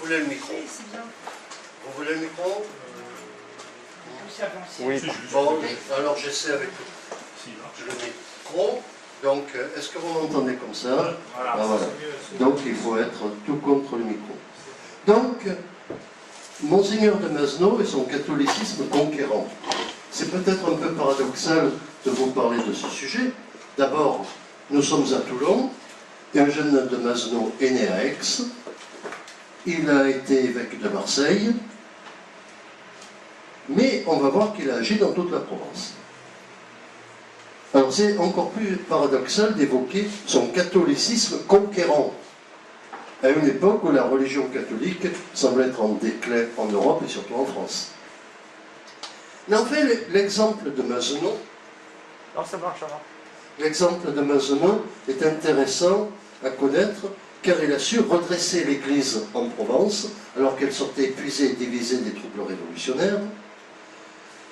voulez le micro? Vous voulez le micro? Oui. Bon, alors j'essaie avec le micro. Donc, est-ce que vous m'entendez comme ça? Ah, voilà. Donc, il faut être tout contre le micro. Donc, Monseigneur de Masneau et son catholicisme conquérant. C'est peut-être un peu paradoxal de vous parler de ce sujet. D'abord, nous sommes à Toulon, et Eugène de Masneau est né à Aix. Il a été évêque de Marseille, mais on va voir qu'il a agi dans toute la Provence. Alors c'est encore plus paradoxal d'évoquer son catholicisme conquérant, à une époque où la religion catholique semble être en déclin en Europe et surtout en France. Mais en fait, l'exemple de Masneau, l'exemple de Masneau est intéressant à connaître, car il a su redresser l'Église en Provence, alors qu'elle sortait épuisée et divisée des troubles révolutionnaires.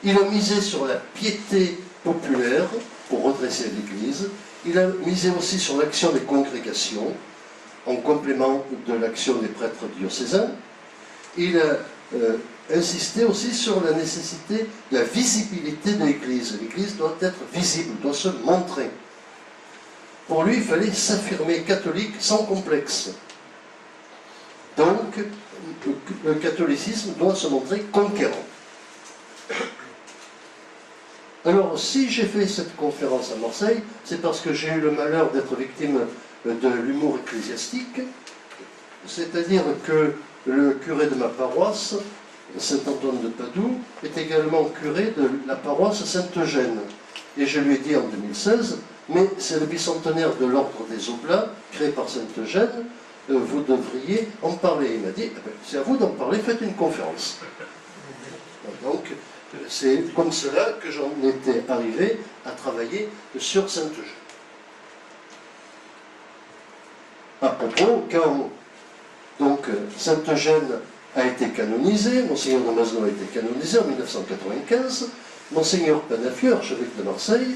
Il a misé sur la piété populaire pour redresser l'Église. Il a misé aussi sur l'action des congrégations, en complément de l'action des prêtres diocésains. Il a insisté aussi sur la nécessité de la visibilité de l'Église. L'Église doit être visible, doit se montrer. Pour lui, il fallait s'affirmer catholique sans complexe. Donc, le catholicisme doit se montrer conquérant. Alors, si j'ai fait cette conférence à Marseille, c'est parce que j'ai eu le malheur d'être victime de l'humour ecclésiastique, c'est-à-dire que le curé de ma paroisse, Saint-Antoine de Padoue, est également curé de la paroisse Sainte-Eugène. Et je lui ai dit en 2016, mais c'est le bicentenaire de l'ordre des Oblats, créé par Sainte-Eugène, vous devriez en parler. Il m'a dit, c'est à vous d'en parler, faites une conférence. Donc, c'est comme cela que j'en étais arrivé à travailler sur Sainte-Eugène. À propos, quand donc Sainte-Eugène a été canonisé, Monseigneur de Masneau a été canonisé en 1995, Monseigneur Penafieux, archevêque de Marseille,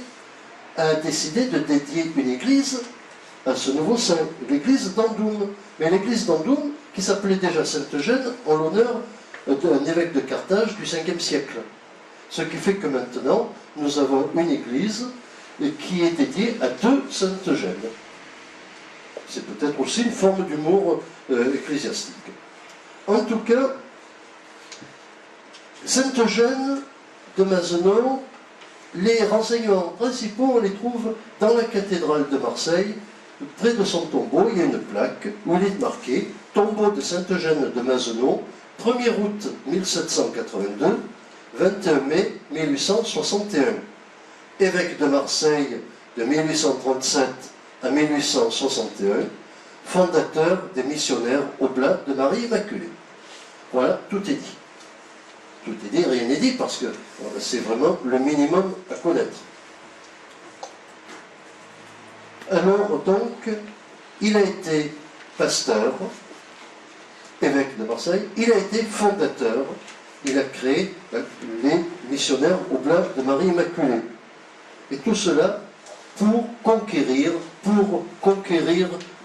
a décidé de dédier une église à ce nouveau saint, l'église d'Andoum. Mais l'église d'Andoum, qui s'appelait déjà Sainte-Eugène, en l'honneur d'un évêque de Carthage du 5e siècle. Ce qui fait que maintenant, nous avons une église qui est dédiée à deux Sainte-Eugène. C'est peut-être aussi une forme d'humour ecclésiastique. En tout cas, Sainte-Eugène de Masneau, les renseignements principaux, on les trouve dans la cathédrale de Marseille. Près de son tombeau, il y a une plaque où il est marqué « Tombeau de Sainte-Eugène de Masneau, 1er août 1782, 21 mai 1861. Évêque de Marseille de 1837 à 1861, fondateur des missionnaires Oblats de Marie Immaculée. » Voilà, tout est dit. Tout est dit, rien n'est dit, parce que c'est vraiment le minimum à connaître. Alors, donc, il a été pasteur, évêque de Marseille, il a été fondateur, il a créé les missionnaires Oblats de Marie Immaculée. Et tout cela pour conquérir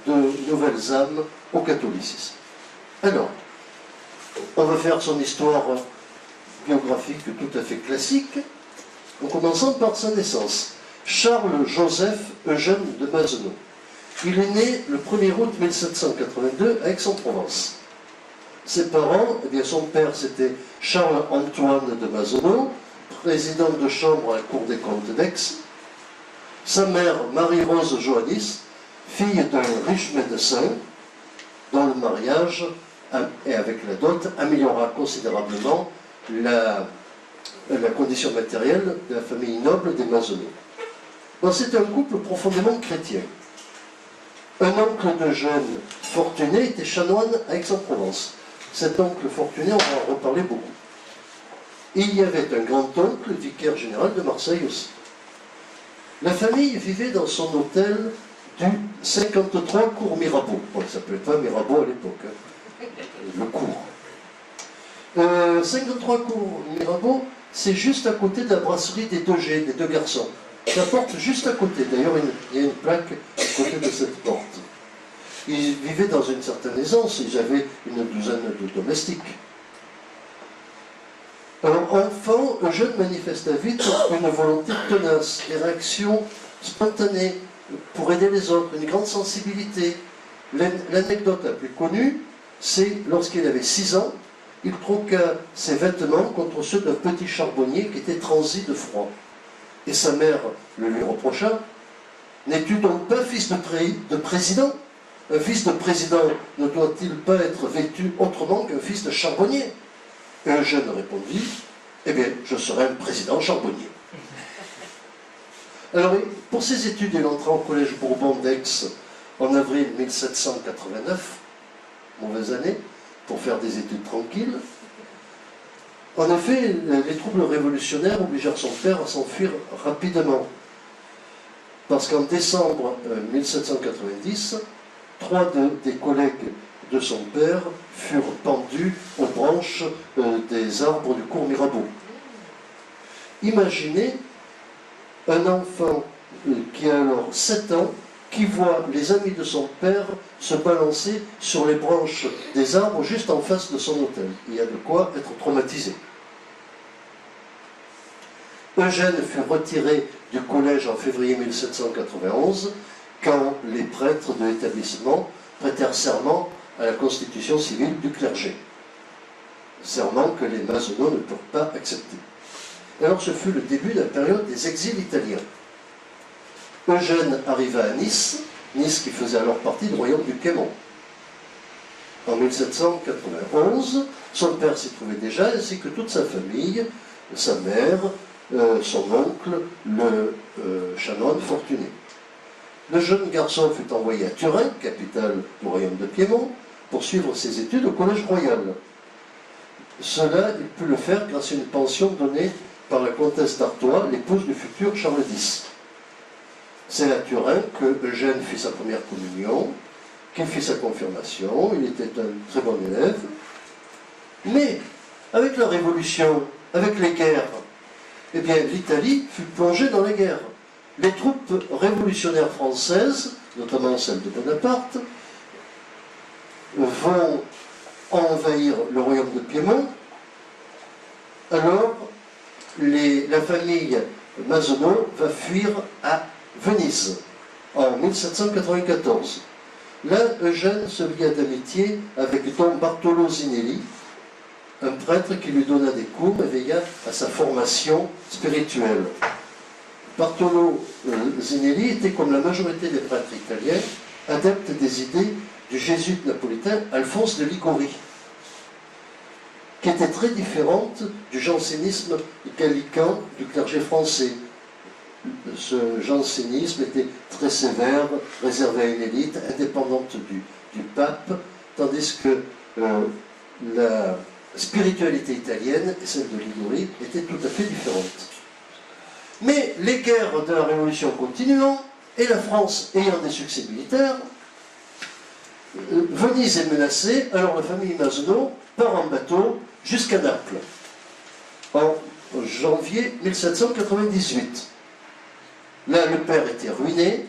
de nouvelles âmes au catholicisme. Alors, on va faire son histoire biographique tout à fait classique, en commençant par sa naissance. Charles-Joseph Eugène de Masneau. Il est né le 1er août 1782 à Aix-en-Provence. Ses parents, eh bien son père c'était Charles-Antoine de Masneau, président de chambre à la Cour des comptes d'Aix. Sa mère, Marie-Rose Joannis, fille d'un riche médecin, dont le mariage, et avec la dot, améliorera considérablement la condition matérielle de la famille noble des Masneau. Bon, c'est un couple profondément chrétien. Un oncle de jeune fortuné était chanoine à Aix-en-Provence. Cet oncle fortuné, on va en reparler beaucoup. Il y avait un grand-oncle, vicaire général de Marseille aussi. La famille vivait dans son hôtel du 53 cours Mirabeau. Bon, ça ne s'appelait pas Mirabeau à l'époque, hein. Le cours. 53 cours Mirabeau, c'est juste à côté de la brasserie des 2G, des deux garçons. La porte juste à côté, d'ailleurs il y a une plaque à côté de cette porte. Ils vivaient dans une certaine aisance, ils avaient une douzaine de domestiques. Alors, enfant, Eugène manifesta vite une volonté tenace, des réactions spontanées pour aider les autres, une grande sensibilité. L'anecdote la plus connue, c'est lorsqu'il avait 6 ans, il troqua ses vêtements contre ceux d'un petit charbonnier qui était transi de froid. Et sa mère le lui reprocha. « N'es-tu donc pas fils de président? Un fils de président ne doit-il pas être vêtu autrement qu'un fils de charbonnier ?» Et Eugène répondit, « Eh bien, je serai un président charbonnier. » Alors, pour ses études, il entra au collège Bourbon d'Aix en avril 1789, mauvaise année, pour faire des études tranquilles. En effet, les troubles révolutionnaires obligèrent son père à s'enfuir rapidement. Parce qu'en décembre 1790, 3 des collègues de son père furent pendus aux branches des arbres du cours Mirabeau. Imaginez un enfant qui a alors 7 ans, qui voit les amis de son père se balancer sur les branches des arbres juste en face de son hôtel. Il y a de quoi être traumatisé. Eugène fut retiré du collège en février 1791 quand les prêtres de l'établissement prêtèrent serment à la constitution civile du clergé. Serment que les maçonnaux ne purent pas accepter. Alors ce fut le début de la période des exils italiens. Eugène arriva à Nice, Nice qui faisait alors partie du royaume du Piémont. En 1791, son père s'y trouvait déjà, ainsi que toute sa famille, sa mère, son oncle, le chanoine Fortuné. Le jeune garçon fut envoyé à Turin, capitale du royaume de Piémont, pour suivre ses études au collège royal. Cela, il put le faire grâce à une pension donnée par la comtesse d'Artois, l'épouse du futur Charles X. C'est à Turin que Eugène fit sa première communion, qu'il fit sa confirmation, il était un très bon élève. Mais, avec la Révolution, avec les guerres, eh bien, l'Italie fut plongée dans les guerres. Les troupes révolutionnaires françaises, notamment celles de Bonaparte, vont envahir le royaume de Piémont. Alors, la famille Mazenot va fuir à Venise en 1794. Là, Eugène se lia d'amitié avec Don Bartolo Zinelli, un prêtre qui lui donna des cours et veilla à sa formation spirituelle. Bartolo Zinelli était, comme la majorité des prêtres italiens, adepte des idées du jésuite napolitain Alphonse de Liguori, qui était très différente du jansénisme gallican du clergé français. Ce jansénisme était très sévère, réservé à une élite, indépendante du pape, tandis que la spiritualité italienne et celle de Liguori étaient tout à fait différentes. Mais les guerres de la Révolution continuant, et la France ayant des succès militaires, Venise est menacée, alors la famille Mazenot part en bateau jusqu'à Naples, en janvier 1798. Là, le père était ruiné,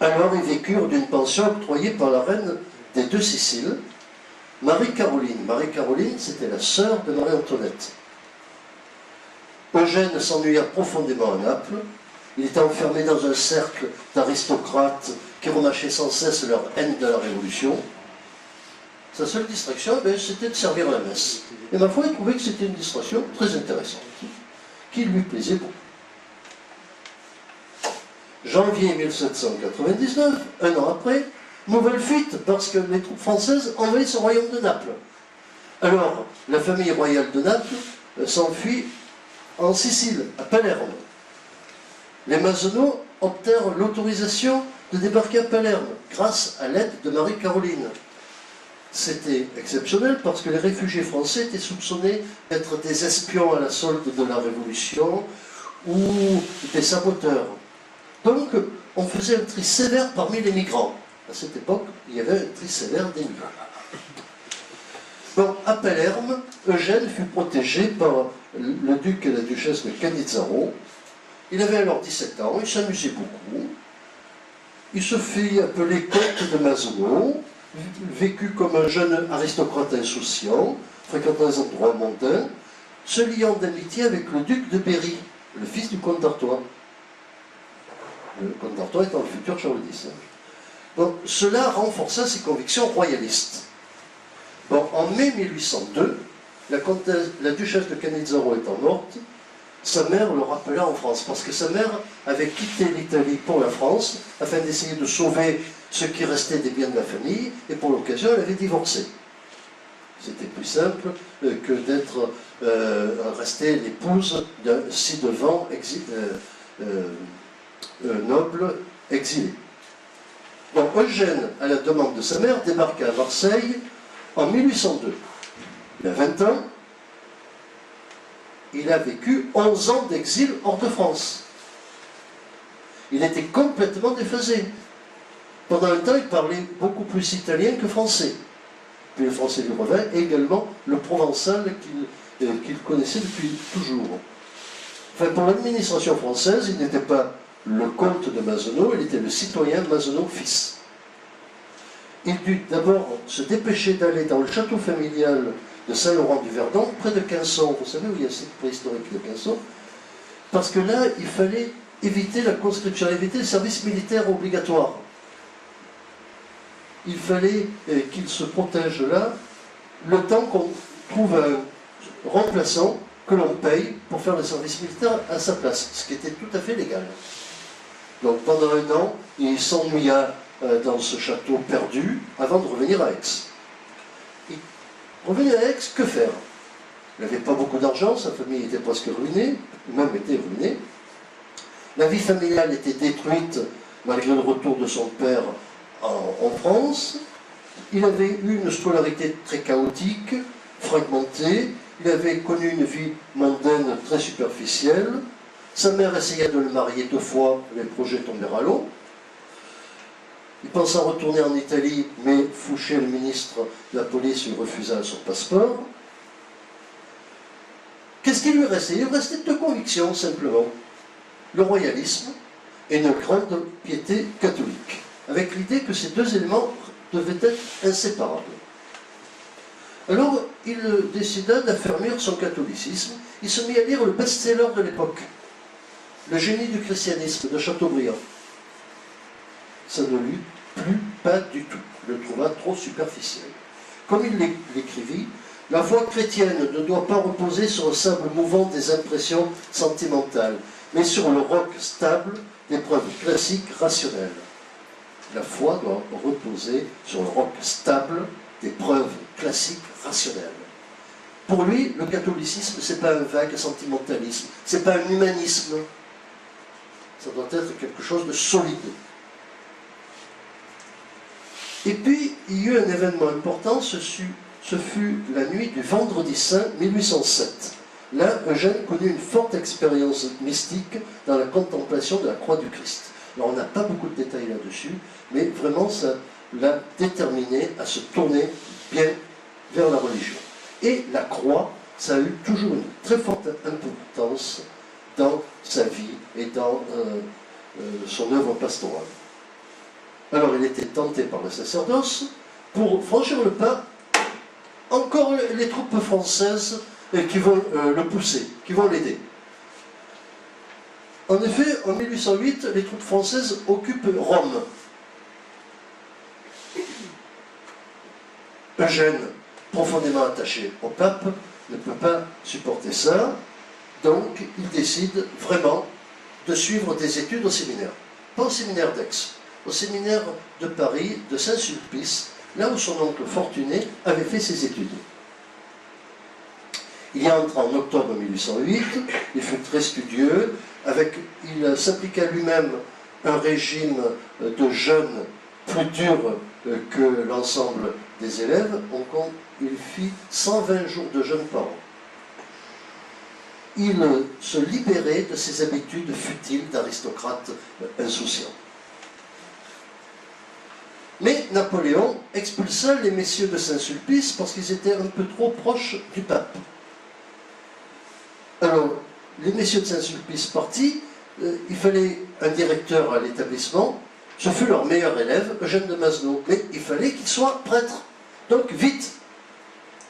alors ils vécurent d'une pension octroyée par la reine des 2 Siciles, Marie-Caroline. Marie-Caroline, c'était la sœur de Marie-Antoinette. Eugène s'ennuya profondément à Naples. Il était enfermé dans un cercle d'aristocrates qui remâchaient sans cesse leur haine de la Révolution. Sa seule distraction, c'était de servir la messe. Et ma foi, il trouvait que c'était une distraction très intéressante, qui lui plaisait beaucoup. Janvier 1799, un an après, nouvelle fuite, parce que les troupes françaises envahissent le royaume de Naples. Alors, la famille royale de Naples s'enfuit en Sicile, à Palerme. Les Mazenot obtinrent l'autorisation de débarquer à Palerme, grâce à l'aide de Marie-Caroline. C'était exceptionnel parce que les réfugiés français étaient soupçonnés d'être des espions à la solde de la Révolution ou des saboteurs. Donc, on faisait un tri sévère parmi les migrants. À cette époque, il y avait un tri sévère des migrants. Bon, à Palerme, Eugène fut protégé par le duc et la duchesse de Canizzaro. Il avait alors 17 ans, il s'amusait beaucoup. il se fit appeler comte de Mazenod, vécu comme un jeune aristocrate insouciant, fréquentant les endroits mondains, se liant d'amitié avec le duc de Berry, le fils du comte d'Artois. Le comte d'Artois étant le futur Charles X. Donc, cela renforça ses convictions royalistes. Bon, en mai 1802, la duchesse de Canizzaro étant morte, sa mère le rappela en France, parce que sa mère avait quitté l'Italie pour la France, afin d'essayer de sauver ce qui restait des biens de la famille, et pour l'occasion, elle avait divorcé. C'était plus simple que d'être restée l'épouse d'un ci-devant noble exilé. Donc Eugène, à la demande de sa mère, débarqua à Marseille en 1802. Il a 20 ans. Il a vécu 11 ans d'exil hors de France. Il était complètement déphasé. Pendant un temps, il parlait beaucoup plus italien que français. Puis le français lui revint, et également le provençal qu'il connaissait depuis toujours. Enfin, pour l'administration française, il n'était pas le comte de Mazenod, il était le citoyen Mazenod fils. Il dut d'abord se dépêcher d'aller dans le château familial de Saint-Laurent-du-Verdon, près de Quinson. Vous savez où il y a cette préhistorique de Quinson? Parce que là, il fallait éviter la conscription, éviter le service militaire obligatoire. Il fallait qu'il se protège là, le temps qu'on trouve un remplaçant que l'on paye pour faire le service militaire à sa place, ce qui était tout à fait légal. Donc pendant un an, il s'ennuya dans ce château perdu avant de revenir à Aix. Il revenait à Aix, que faire? Il n'avait pas beaucoup d'argent, sa famille était presque ruinée, même était ruinée. La vie familiale était détruite malgré le retour de son père en France. Il avait eu une scolarité très chaotique, fragmentée. Il avait connu une vie mondaine très superficielle. Sa mère essaya de le marier 2 fois, les projets tombèrent à l'eau. Il pensa retourner en Italie, mais Fouché, le ministre de la police, lui refusa son passeport. Qu'est-ce qui lui restait? Il lui restait 2 convictions, simplement. Le royalisme et une grande piété catholique, avec l'idée que ces 2 éléments devaient être inséparables. Alors, il décida d'affermir son catholicisme. Il se mit à lire le best-seller de l'époque, Le génie du christianisme de Chateaubriand. Ça ne lui plut pas du tout. Il le trouva trop superficiel. Comme il l'écrivit, la foi chrétienne ne doit pas reposer sur le sable mouvant des impressions sentimentales, mais sur le roc stable des preuves classiques rationnelles. La foi doit reposer sur le roc stable des preuves classiques rationnelles. Pour lui, le catholicisme, ce n'est pas un vague sentimentalisme, ce n'est pas un humanisme. Ça doit être quelque chose de solide. Et puis, il y eut un événement important, ce fut la nuit du Vendredi Saint 1807. Là, Eugène connut une forte expérience mystique dans la contemplation de la croix du Christ. Alors, on n'a pas beaucoup de détails là-dessus, mais vraiment, ça l'a déterminé à se tourner bien vers la religion. Et la croix, ça a eu toujours une très forte importance dans sa vie et dans son œuvre pastorale. Alors, il était tenté par le sacerdoce. Pour franchir le pas, encore les troupes françaises qui vont le pousser, qui vont l'aider. En effet, en 1808, les troupes françaises occupent Rome. Eugène, profondément attaché au pape, ne peut pas supporter ça, donc il décide vraiment de suivre des études au séminaire. Pas au séminaire d'Aix, au séminaire de Paris, de Saint-Sulpice, là où son oncle Fortuné avait fait ses études. Il y entre en octobre 1808, il fut très studieux, il s'appliqua lui-même un régime de jeûne plus dur que l'ensemble des élèves. Il fit 120 jours de jeûne par an. Il se libérait de ses habitudes futiles d'aristocrate insouciant. Mais Napoléon expulsa les messieurs de Saint-Sulpice parce qu'ils étaient un peu trop proches du pape. Alors, les messieurs de Saint-Sulpice partis, il fallait un directeur à l'établissement Ce fut leur meilleur élève, Eugène de Masneau. Mais il fallait qu'il soit prêtre. Donc vite,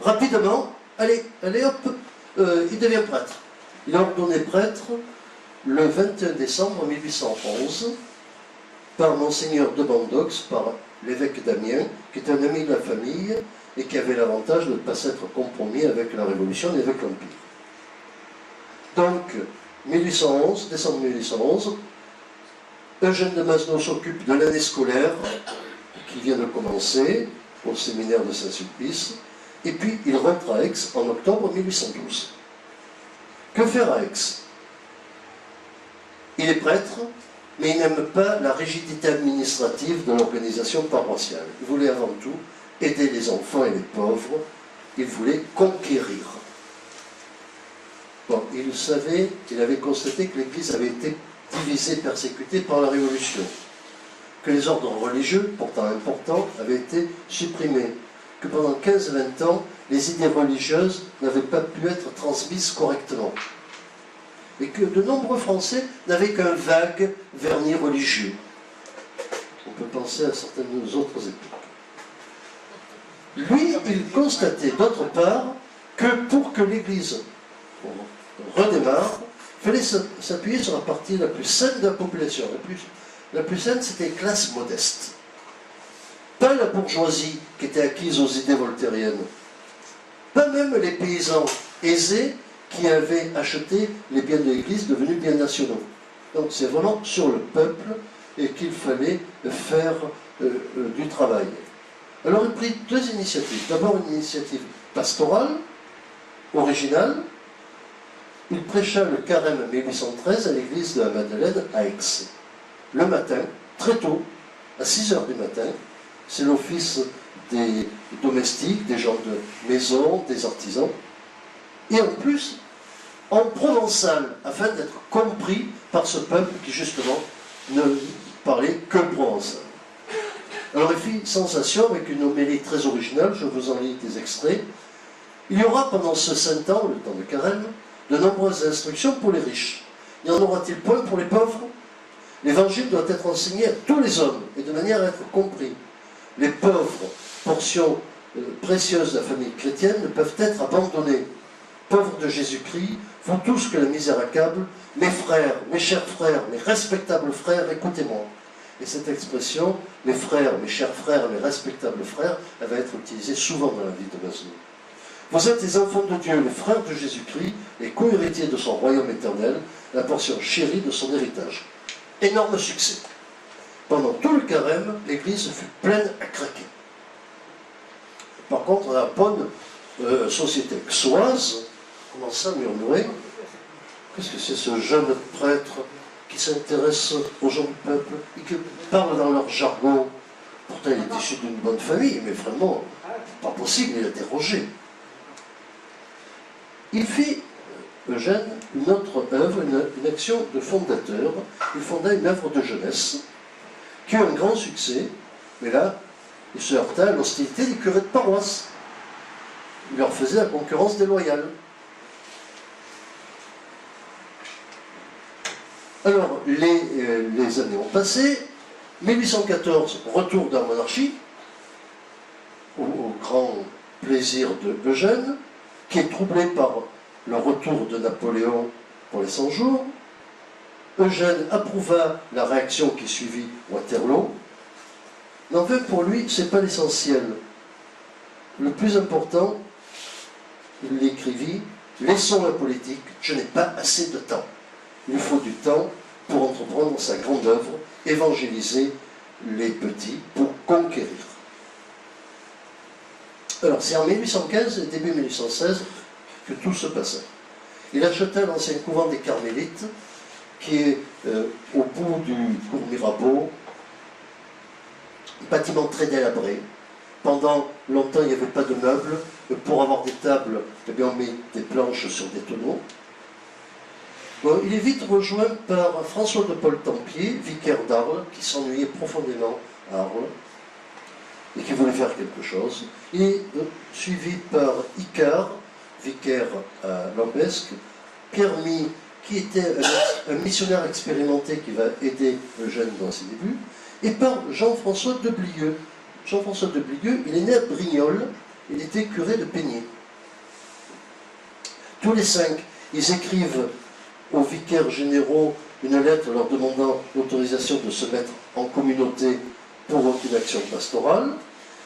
rapidement, allez hop, il devient prêtre. Il est ordonné prêtre le 21 décembre 1811 par Monseigneur de Bandox, par l'évêque d'Amiens, qui était un ami de la famille et qui avait l'avantage de ne pas s'être compromis avec la Révolution et avec l'Empire. Donc, 1811, décembre 1811, Eugène de Masneau s'occupe de l'année scolaire qui vient de commencer au séminaire de Saint-Sulpice, et puis il rentre à Aix en octobre 1812. Que faire à Aix? Il est prêtre, mais il n'aime pas la rigidité administrative de l'organisation paroissiale. Il voulait avant tout aider les enfants et les pauvres, il voulait conquérir. Bon, il savait, il avait constaté que l'Église avait été divisée, persécutée par la Révolution, que les ordres religieux, pourtant importants, avaient été supprimés, que pendant 15-20 ans, les idées religieuses n'avaient pas pu être transmises correctement, et que de nombreux Français n'avaient qu'un vague vernis religieux. On peut penser à certaines autres époques. Lui, il constatait d'autre part que pour que l'Église redémarre, il fallait s'appuyer sur la partie la plus saine de la population. La plus saine, c'était les classes modestes. Pas la bourgeoisie qui était acquise aux idées voltairiennes. Pas même les paysans aisés qui avaient acheté les biens de l'Église devenus biens nationaux. Donc c'est vraiment sur le peuple et qu'il fallait faire du travail. Alors il prit deux initiatives. D'abord une initiative pastorale, originale. Il prêcha le carême 1813 à l'église de la Madeleine à Aix. Le matin, très tôt, à 6 h du matin, c'est l'office des domestiques, des gens de maison, des artisans. Et en plus, en provençal, afin d'être compris par ce peuple qui, justement, ne parlait que provençal. Alors, il fit sensation avec une homélie très originale, je vous en lis des extraits. Il y aura pendant ce saint temps, le temps de carême, de nombreuses instructions pour les riches. Y en aura-t-il point pour les pauvres? L'évangile doit être enseigné à tous les hommes, et de manière à être compris. Les pauvres, portions précieuses de la famille chrétienne, ne peuvent être abandonnées. Pauvres de Jésus-Christ, vous tous que la misère accable, mes frères, mes chers frères, mes respectables frères, écoutez-moi. Et cette expression, mes frères, mes chers frères, mes respectables frères, elle va être utilisée souvent dans la vie de Masneau. Vous êtes les enfants de Dieu, les frères de Jésus-Christ, les co-héritiers de son royaume éternel, la portion chérie de son héritage. Énorme succès. Pendant tout le carême, l'église fut pleine à craquer. Par contre, la bonne société aixoise commença à murmurer: qu'est-ce que c'est ce jeune prêtre qui s'intéresse aux gens du peuple et qui parle dans leur jargon? Pourtant, il est issu d'une bonne famille, mais vraiment, pas possible, il a dérogé. Il fit, Eugène, une autre œuvre, une action de fondateur. Il fonda une œuvre de jeunesse qui eut un grand succès, mais là, il se heurta à l'hostilité des curés de paroisse. Il leur faisait la concurrence déloyale. Alors, les années ont passé. 1814, retour de la monarchie, au grand plaisir d'Eugène, qui est troublé par le retour de Napoléon pour les 100 jours. Eugène approuva la réaction qui suivit Waterloo. Mais en fait, pour lui, ce n'est pas l'essentiel. Le plus important, il l'écrivit: laissons la politique, je n'ai pas assez de temps. Il lui faut du temps pour entreprendre sa grande œuvre, évangéliser les petits pour conquérir. Alors, c'est en 1815 et début 1816 que tout se passa. Il acheta l'ancien couvent des Carmélites, qui est au bout du cours Mirabeau, un bâtiment très délabré. Pendant longtemps, il n'y avait pas de meubles. Pour avoir des tables, eh bien, on met des planches sur des tonneaux. Bon, il est vite rejoint par François de Paul Tempier, vicaire d'Arles, qui s'ennuyait profondément à Arles et qui voulait faire quelque chose. Il est suivi par Icare, vicaire à Lambesc, Pierre Mie, qui était un missionnaire expérimenté qui va aider Eugène dans ses débuts, et par Jean-François de Blieux. Jean-François de Blieux, il est né à Brignoles, il était curé de Peigné. Tous les 5, ils écrivent aux vicaires généraux une lettre leur demandant l'autorisation de se mettre en communauté pour une action pastorale.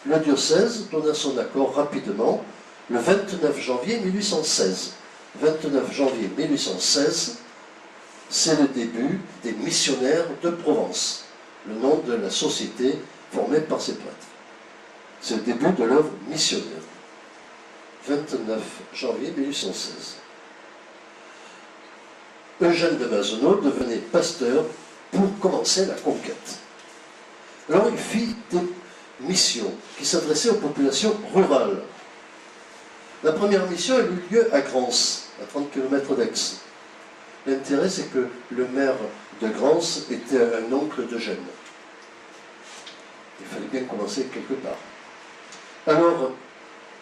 Le diocèse donna son accord rapidement le 29 janvier 1816. 29 janvier 1816, c'est le début des missionnaires de Provence, le nom de la société formée par ces prêtres. C'est le début de l'œuvre missionnaire. 29 janvier 1816. Eugène de Mazenod devenait pasteur pour commencer la conquête. Alors il fit des missions qui s'adressaient aux populations rurales. La première mission elle eut lieu à Grance, à 30 km d'Aix. L'intérêt, c'est que le maire de Grance était un oncle d'Eugène. Il fallait bien commencer quelque part. Alors,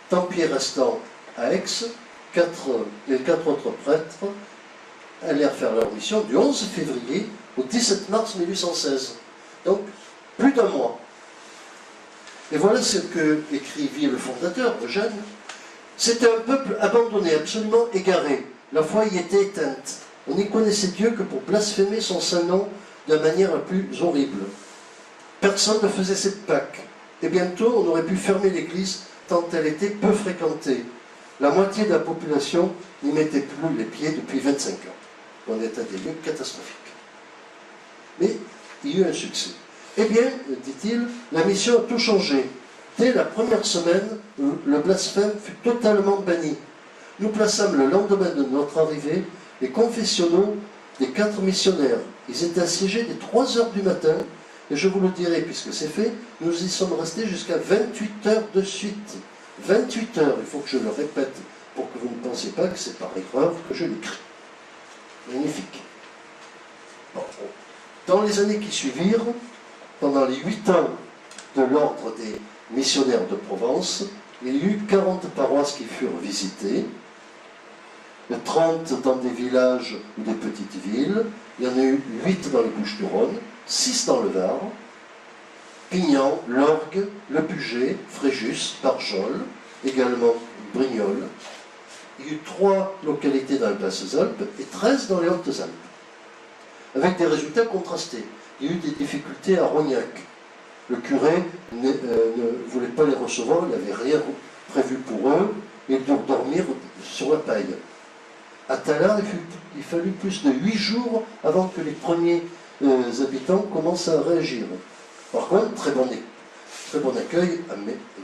Tempier restant à Aix, les 4 autres prêtres allèrent faire leur mission du 11 février au 17 mars 1816. Donc, plus d'un mois. Et voilà ce que écrivit le fondateur, Eugène. C'était un peuple abandonné, absolument égaré. La foi y était éteinte. On n'y connaissait Dieu que pour blasphémer son saint nom de manière la plus horrible. Personne ne faisait cette Pâque. Et bientôt, on aurait pu fermer l'église tant elle était peu fréquentée. La moitié de la population n'y mettait plus les pieds depuis 25 ans. On est à des lieux catastrophiques. Mais il y eut un succès. Eh bien, dit-il, la mission a tout changé. Dès la première semaine, le blasphème fut totalement banni. Nous plaçâmes le lendemain de notre arrivée les confessionnaux des 4 missionnaires. Ils étaient assiégés dès 3 heures du matin, et je vous le dirai puisque c'est fait, nous y sommes restés jusqu'à 28 heures de suite. 28 heures, il faut que je le répète pour que vous ne pensiez pas que c'est par erreur que je l'écris. Magnifique. Bon. Dans les années qui suivirent, pendant les 8 ans de l'ordre des missionnaires de Provence, il y eut 40 paroisses qui furent visitées, 30 dans des villages ou des petites villes, il y en a eu 8 dans les Bouches-du-Rhône, 6 dans le Var, Pignan, Lorgues, Le Puget, Fréjus, Barjol, également Brignoles. Il y a eu 3 localités dans les Basses-Alpes et 13 dans les Hautes-Alpes, avec des résultats contrastés. Il y a eu des difficultés à Rognac. Le curé ne voulait pas les recevoir, il n'avait rien prévu pour eux, et ils durent dormir sur la paille. À Tallard, il fallut plus de 8 jours avant que les premiers habitants commencent à réagir. Par contre, très bon accueil à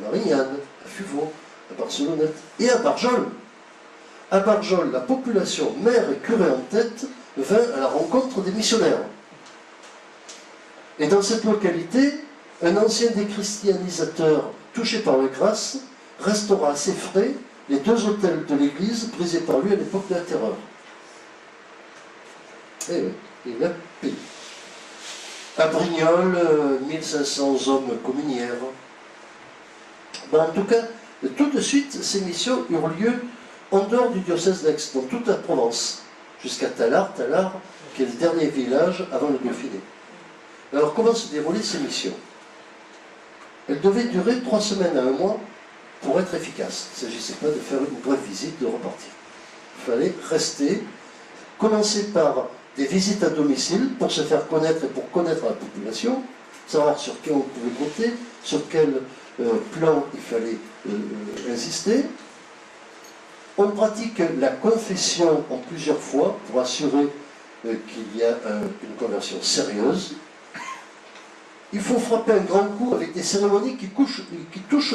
Marignane, à Fuveau, à Barcelonnette et à Barjol. À Barjol, la population, maire et curé en tête, vint à la rencontre des missionnaires. Et dans cette localité, un ancien déchristianisateur touché par la grâce restaura à ses frais les 2 hôtels de l'église brisés par lui à l'époque de la terreur. Et oui, il a payé. À Brignoles, 1500 hommes communièrent. Bon, en tout cas, tout de suite, ces missions eurent lieu en dehors du diocèse d'Aix, dans toute la Provence, jusqu'à Tallard, qui est le dernier village avant le Dauphiné. Alors, comment se déroulaient ces missions? Elles devaient durer 3 semaines à 1 mois pour être efficaces. Il ne s'agissait pas de faire une brève visite, de repartir. Il fallait rester, commencer par des visites à domicile pour se faire connaître et pour connaître la population, savoir sur qui on pouvait compter, sur quel plan il fallait insister. On pratique la confession en plusieurs fois pour assurer qu'il y a une conversion sérieuse. Il faut frapper un grand coup avec des cérémonies qui touchent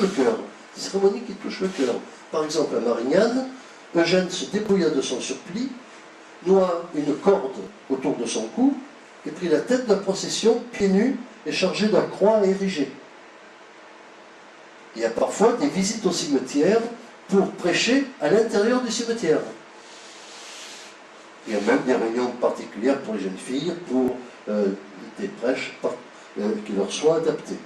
le cœur. Des cérémonies qui touchent le cœur. Par exemple, à Marignane, Eugène se dépouilla de son surplis, noua une corde autour de son cou et prit la tête de la procession, pieds nus et chargé d'un croix érigée. Il y a parfois des visites au cimetière pour prêcher à l'intérieur du cimetière. Il y a même des réunions particulières pour les jeunes filles, pour des prêches qui leur soient adaptés.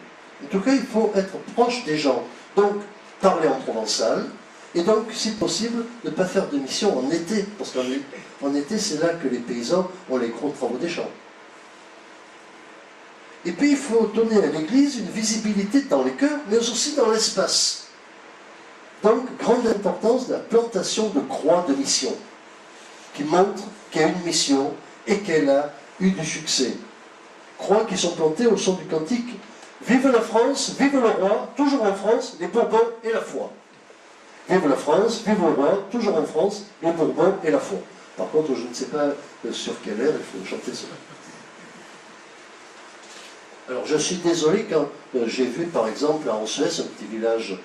En tout cas, il faut être proche des gens. Donc, parler en provençal, et donc, si possible, ne pas faire de mission en été, parce qu'en été, c'est là que les paysans ont les gros travaux des champs. Et puis il faut donner à l'Église une visibilité dans les cœurs, mais aussi dans l'espace. Donc, grande importance de la plantation de croix de mission, qui montre qu'il y a une mission et qu'elle a eu du succès. Croix qui sont plantées au son du cantique. Vive la France, vive le roi, toujours en France, les Bourbons et la foi. Vive la France, vive le roi, toujours en France, les Bourbons et la foi. Par contre, je ne sais pas sur quel air il faut chanter cela. Alors, je suis désolé quand j'ai vu, par exemple, à Ansuès, un petit village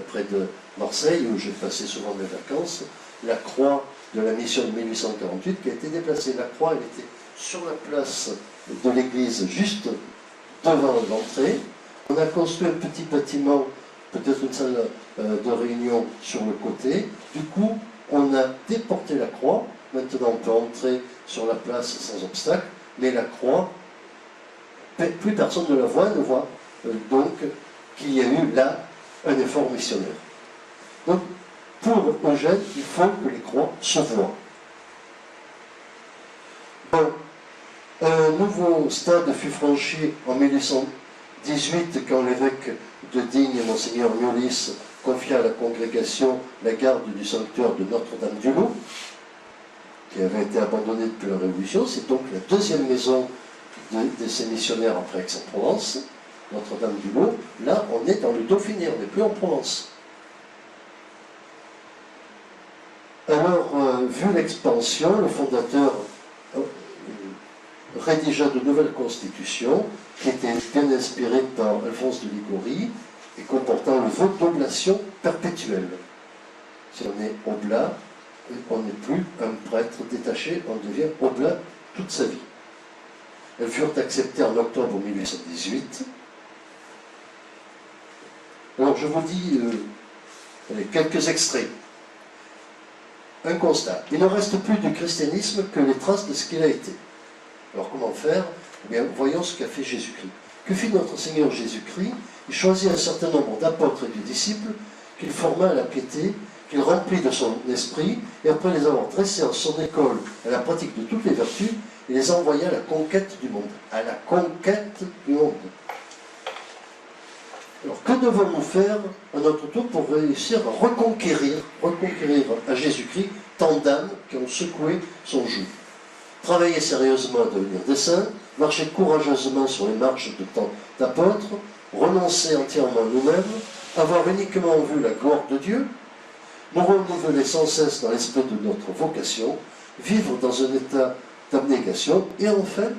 près de Marseille, où j'ai passé souvent mes vacances, la croix de la mission de 1848 qui a été déplacée. La croix, elle était sur la place de l'église, juste devant l'entrée. On a construit un petit bâtiment, peut-être une salle de réunion sur le côté. Du coup, on a déporté la croix. Maintenant, on peut entrer sur la place sans obstacle, mais la croix, plus personne ne la voit, ne voit donc qu'il y a eu là un effort missionnaire. Donc, pour Eugène, il faut que les croix se voient. Bon, un nouveau stade fut franchi en 1818 quand l'évêque de Digne, Monseigneur Miolis, confia à la congrégation la garde du sanctuaire de Notre-Dame-du-Loup, qui avait été abandonnée depuis la Révolution. C'est donc la deuxième maison de ces missionnaires après Aix-en-Provence, Notre-Dame-du-Loup. Là, on est dans le Dauphiné, on n'est plus en Provence. Alors, vu l'expansion, le fondateur rédigea de nouvelles constitutions qui étaient bien inspirées par Alphonse de Liguori et comportant le vœu d'oblation perpétuelle. Si on est oblat, on n'est plus un prêtre détaché, on devient oblat toute sa vie. Elles furent acceptées en octobre 1818. Alors je vous dis quelques extraits. Un constat. Il ne reste plus du christianisme que les traces de ce qu'il a été. Alors comment faire? Eh bien, voyons ce qu'a fait Jésus-Christ. Que fit notre Seigneur Jésus-Christ? Il choisit un certain nombre d'apôtres et de disciples qu'il forma à la piété, qu'il remplit de son esprit, et après les avoir dressés en son école à la pratique de toutes les vertus, il les envoya à la conquête du monde. À la conquête du monde. Alors, que devons-nous faire à notre tour pour réussir à reconquérir à Jésus-Christ tant d'âmes qui ont secoué son joug? Travailler sérieusement à devenir des saints, marcher courageusement sur les marches de tant d'apôtres, renoncer entièrement à nous-mêmes, avoir uniquement en vue la gloire de Dieu, nous renouveler sans cesse dans l'esprit de notre vocation, vivre dans un état d'abnégation, et enfin,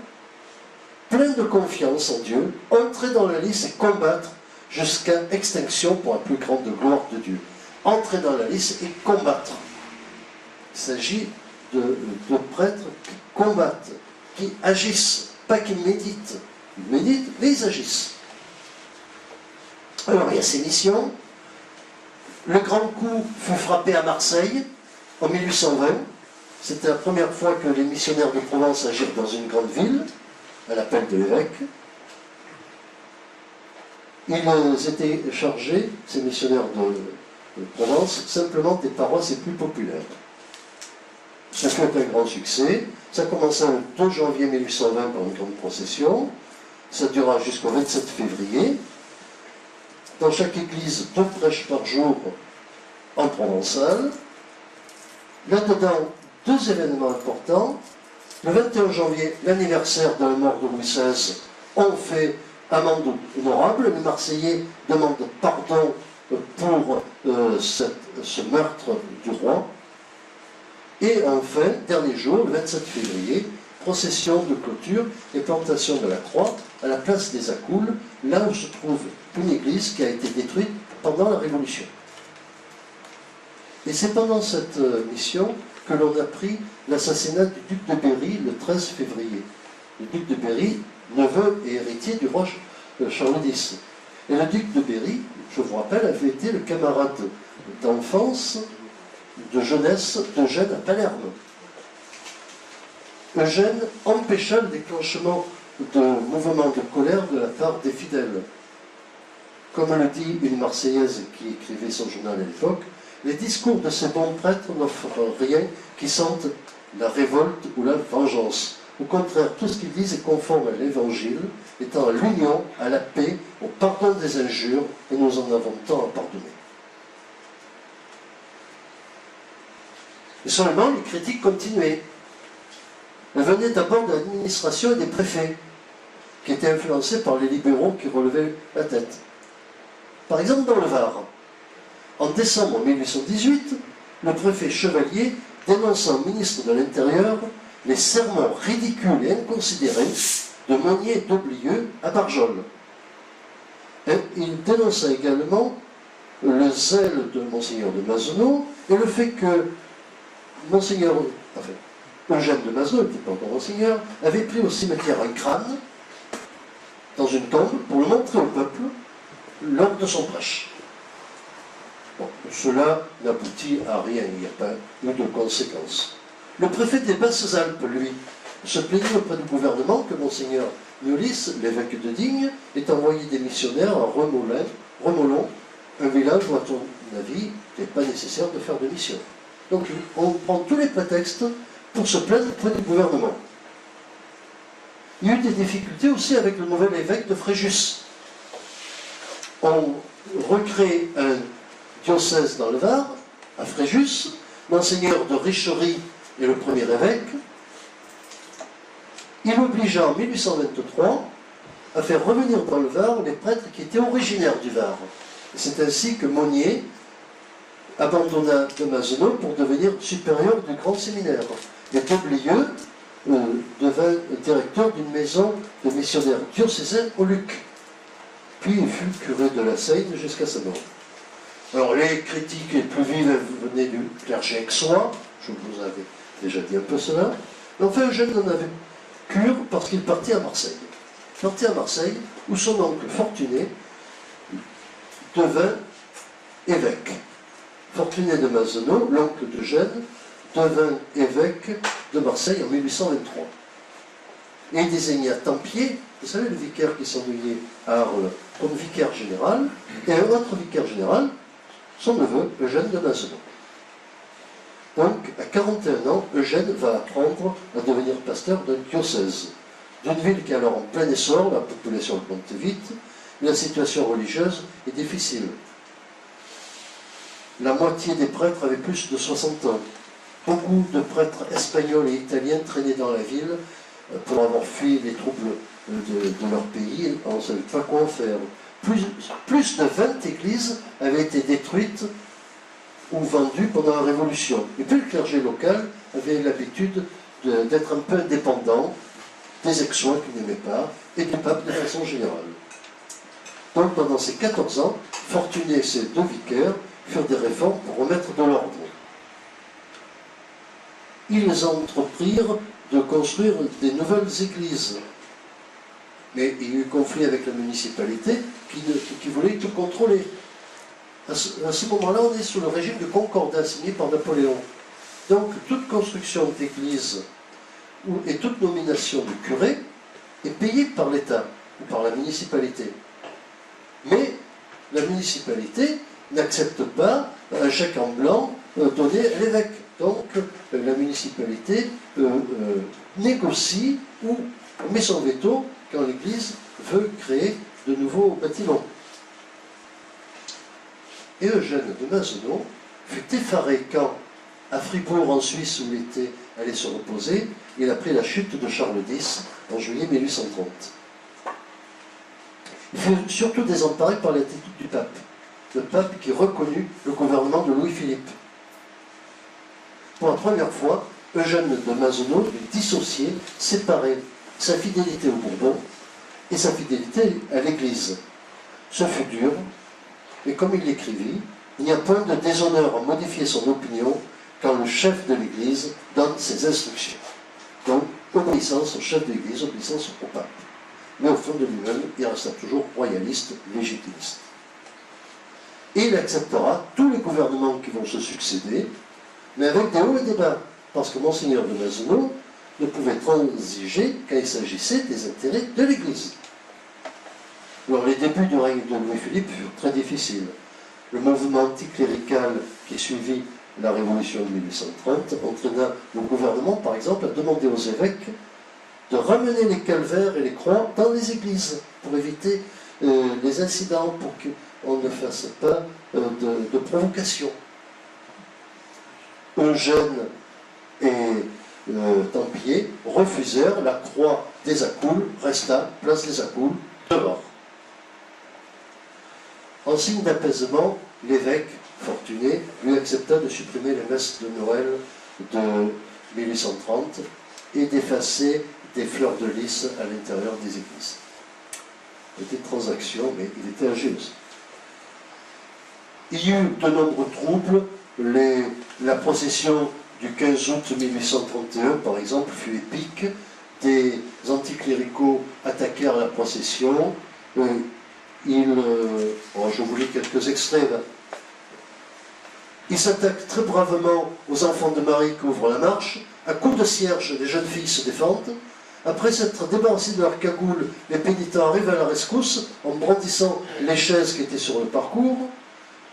plein de confiance en Dieu, entrer dans la lice et combattre jusqu'à extinction pour la plus grande gloire de Dieu. Entrer dans la lice et combattre. Il s'agit de prêtres qui combattent, qui agissent, pas qui méditent. Ils méditent, mais ils agissent. Alors, il y a ces missions. Le grand coup fut frappé à Marseille en 1820. C'était la première fois que les missionnaires de Provence agirent dans une grande ville, à l'appel de l'évêque. Ils étaient chargés, ces missionnaires de Provence, simplement des paroisses les plus populaires. Ce fut un grand succès. Ça commença le 2 janvier 1820 par une grande procession. Ça dura jusqu'au 27 février. Dans chaque église, 2 prêches par jour en provençal. Là-dedans, 2 événements importants. Le 21 janvier, l'anniversaire de la mort de Louis XVI, on fait amende honorable. Les Marseillais demandent pardon pour ce meurtre du roi. Et enfin, dernier jour, le 27 février, procession de clôture et plantation de la croix à la place des Accoules, là où se trouve une église qui a été détruite pendant la Révolution. Et c'est pendant cette mission que l'on a pris l'assassinat du duc de Berry le 13 février. Le duc de Berry, neveu et héritier du roi Charles X. Et le duc de Berry, je vous rappelle, avait été le camarade d'enfance, de jeunesse d'Eugène à Palerme. Eugène empêcha le déclenchement de mouvements de colère de la part des fidèles. Comme le dit une Marseillaise qui écrivait son journal à l'époque, les discours de ces bons prêtres n'offrent rien qui sente la révolte ou la vengeance. Au contraire, tout ce qu'ils disent est conforme à l'Évangile, étant à l'union, à la paix, au pardon des injures, et nous en avons tant à pardonner. Et seulement, les critiques continuaient. Elles venaient d'abord de l'administration et des préfets, qui étaient influencés par les libéraux qui relevaient la tête. Par exemple, dans le Var, en décembre 1818, le préfet Chevalier dénonça au ministre de l'Intérieur les sermons ridicules et inconsidérés de Monnier et d'Aublieux à Barjol. Et il dénonça également le zèle de Monseigneur de Mazenot et le fait que Eugène de Mazenot, qui n'était pas encore Monseigneur, avait pris au cimetière un crâne dans une tombe pour le montrer au peuple lors de son prêche. Bon, cela n'aboutit à rien, il n'y a pas eu de conséquences. Le préfet des Basses-Alpes, lui, se plaignait auprès du gouvernement que Monseigneur Neulis, l'évêque de Digne, ait envoyé des missionnaires à Remolon, un village où, à ton avis, il n'est pas nécessaire de faire de mission. Donc, on prend tous les prétextes pour se plaindre auprès du gouvernement. Il y a eu des difficultés aussi avec le nouvel évêque de Fréjus. On recrée un diocèse dans le Var, à Fréjus. Monseigneur de Richery est le premier évêque. Il obligea en 1823 à faire revenir dans le Var les prêtres qui étaient originaires du Var. C'est ainsi que Monnier abandonna de Mazenot pour devenir supérieur du grand séminaire. Et d'Aublieux devint directeur d'une maison de missionnaires diocésains au Luc. Puis il fut curé de la Seine jusqu'à sa mort. Alors les critiques les plus vives venaient du clergé aixois, je vous avais déjà dit un peu cela. Mais enfin, Eugène en avait cure parce qu'il partit à Marseille. Il partit à Marseille, où son oncle Fortuné devint évêque. Fortuné de Mazenot, l'oncle d'Eugène, devint évêque de Marseille en 1823. Et il désigna Tempier, vous savez, le vicaire qui s'ennuyait à Arles, comme vicaire général, et un autre vicaire général, son neveu, Eugène de Mazenot. Donc, à 41 ans, Eugène va apprendre à devenir pasteur d'un diocèse, d'une ville qui est alors en plein essor, la population augmente vite, mais la situation religieuse est difficile. La moitié des prêtres avaient plus de 60 ans. Beaucoup de prêtres espagnols et italiens traînaient dans la ville pour avoir fui les troubles de leur pays. On ne savait pas quoi en faire. Plus de 20 églises avaient été détruites ou vendues pendant la Révolution. Et puis le clergé local avait l'habitude d'être un peu indépendant des ex-soins qu'il n'aimait pas et du pape de façon générale. Donc pendant ces 14 ans, Fortuné et ses deux vicaires furent des réformes pour remettre de l'ordre. Ils entreprirent de construire des nouvelles églises. Mais il y a eu conflit avec la municipalité qui voulait tout contrôler. À ce moment-là, on est sous le régime de concordat signé par Napoléon. Donc, toute construction d'église et toute nomination de curé est payée par l'État ou par la municipalité. Mais la municipalité n'accepte pas un chèque en blanc donné à l'évêque. Donc, la municipalité négocie ou met son veto quand l'Église veut créer de nouveaux bâtiments. Et Eugène de Mazenot fut effaré quand, à Fribourg en Suisse, où il était allé se reposer, il a pris la chute de Charles X en juillet 1830. Il fut surtout désemparé par l'attitude du pape. Le pape qui reconnut le gouvernement de Louis-Philippe. Pour la première fois, Eugène de Mazenot dut dissocier, séparer sa fidélité au Bourbon et sa fidélité à l'Église. Ce fut dur, mais comme il l'écrivit, il n'y a point de déshonneur à modifier son opinion quand le chef de l'Église donne ses instructions. Donc, obéissance au chef de l'Église, obéissance au pape. Mais au fond de lui-même, il resta toujours royaliste, légitimiste. Et il acceptera tous les gouvernements qui vont se succéder, mais avec des hauts et des bas, parce que Monseigneur de Mazenot ne pouvait transiger quand il s'agissait des intérêts de l'Église. Alors les débuts du règne de Louis-Philippe furent très difficiles. Le mouvement anticlérical qui suivit la Révolution de 1830 entraîna le gouvernement, par exemple, à demander aux évêques de ramener les calvaires et les croix dans les églises, pour éviter les incidents, pour qu'on ne fasse pas de provocation. Eugène et Tempier refusèrent, la croix des Accoules resta, place des Accoules, dehors. En signe d'apaisement, l'évêque, Fortuné, lui accepta de supprimer les messes de Noël de 1830 et d'effacer des fleurs de lys à l'intérieur des églises. C'était transaction, mais il était âgé aussi. Il y eut de nombreux troubles. La procession du 15 août 1831, par exemple, fut épique. Des anticléricaux attaquèrent la procession. Je vous lis quelques extraits. Là. Ils s'attaquent très bravement aux enfants de Marie qui ouvrent la marche. À coups de cierge, les jeunes filles se défendent. Après s'être débarrassés de leur cagoule, les pénitents arrivent à la rescousse en brandissant les chaises qui étaient sur le parcours.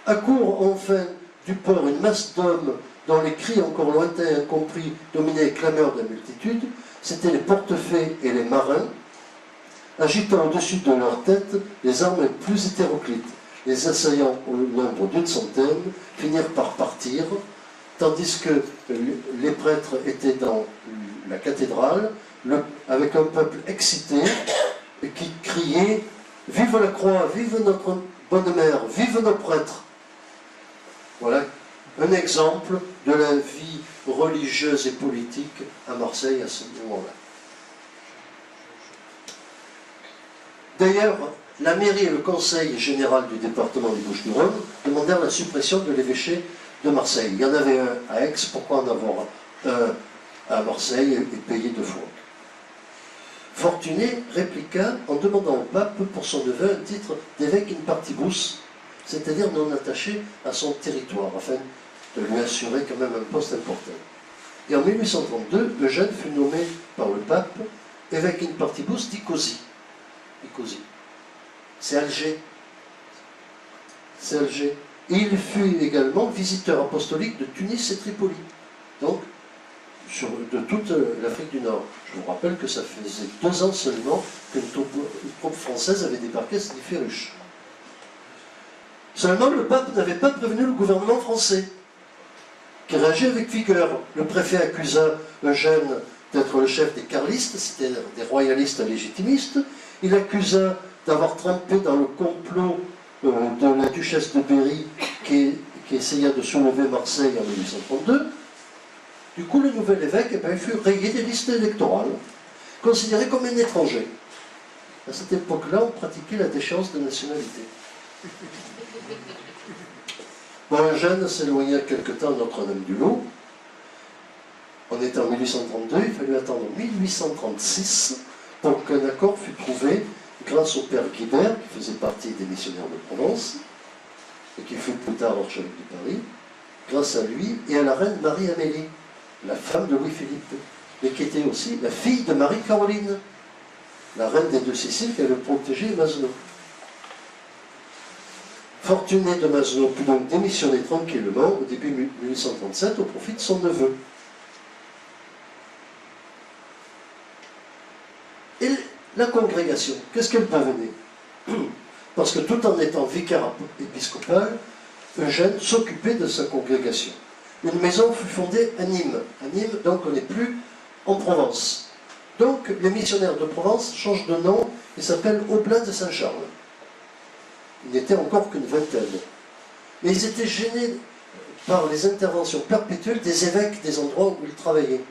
Accourt enfin du port une masse d'hommes dont les cris encore lointains et incompris dominaient les clameurs de la multitude. C'étaient les portefaix et les marins, agitant au-dessus de leur tête les armes les plus hétéroclites. Les assaillants, au nombre d'une centaine, finirent par partir, tandis que les prêtres étaient dans la cathédrale, avec un peuple excité qui criait « Vive la croix, vive notre bonne mère, vive nos prêtres !» Voilà un exemple de la vie religieuse et politique à Marseille à ce moment-là. D'ailleurs, la mairie et le conseil général du département des Bouches-du-Rhône demandèrent la suppression de l'évêché de Marseille. Il y en avait un à Aix, pourquoi en avoir un à Marseille et payer 2 fois? Fortuné répliqua en demandant au pape pour son neveu un titre d'évêque in partibus, c'est-à-dire non attaché à son territoire, afin de lui assurer quand même un poste important. Et en 1832, Eugène fut nommé par le pape évêque in partibus d'Icosie. Nicosie. C'est Alger. C'est Alger. Et il fut également visiteur apostolique de Tunis et Tripoli. Donc, de toute l'Afrique du Nord. Je vous rappelle que ça faisait 2 ans seulement que une troupe française avait débarqué à Sniferuch. Seulement, le pape n'avait pas prévenu le gouvernement français, qui réagit avec vigueur. Le préfet accusa Eugène d'être le chef des carlistes, c'est-à-dire des royalistes légitimistes. Il accusa d'avoir trempé dans le complot de la duchesse de Berry qui essaya de soulever Marseille en 1832. Du coup, le nouvel évêque fut rayé des listes électorales, considéré comme un étranger. À cette époque-là, on pratiquait la déchéance de nationalité. Bon, Eugène s'éloigna quelque temps à Notre-Dame-du-Lot. On était en 1832, il fallut attendre 1836 pour qu'un accord fût trouvé grâce au père Guibert, qui faisait partie des missionnaires de Provence, et qui fut plus tard archevêque de Paris, grâce à lui et à la reine Marie-Amélie, la femme de Louis-Philippe, mais qui était aussi la fille de Marie-Caroline, la reine des 2 Siciles qui avait protégé Mazenot. Fortuné de Mazenot put donc démissionner tranquillement au début 1837 au profit de son neveu. Et la congrégation, qu'est-ce qu'elle devenait? Parce que tout en étant vicaire épiscopal, Eugène s'occupait de sa congrégation. Une maison fut fondée à Nîmes. À Nîmes, donc on n'est plus en Provence. Donc les missionnaires de Provence changent de nom et s'appellent Oblats de Saint-Charles. Il n'était encore qu'une vingtaine. Mais ils étaient gênés par les interventions perpétuelles des évêques des endroits où ils travaillaient.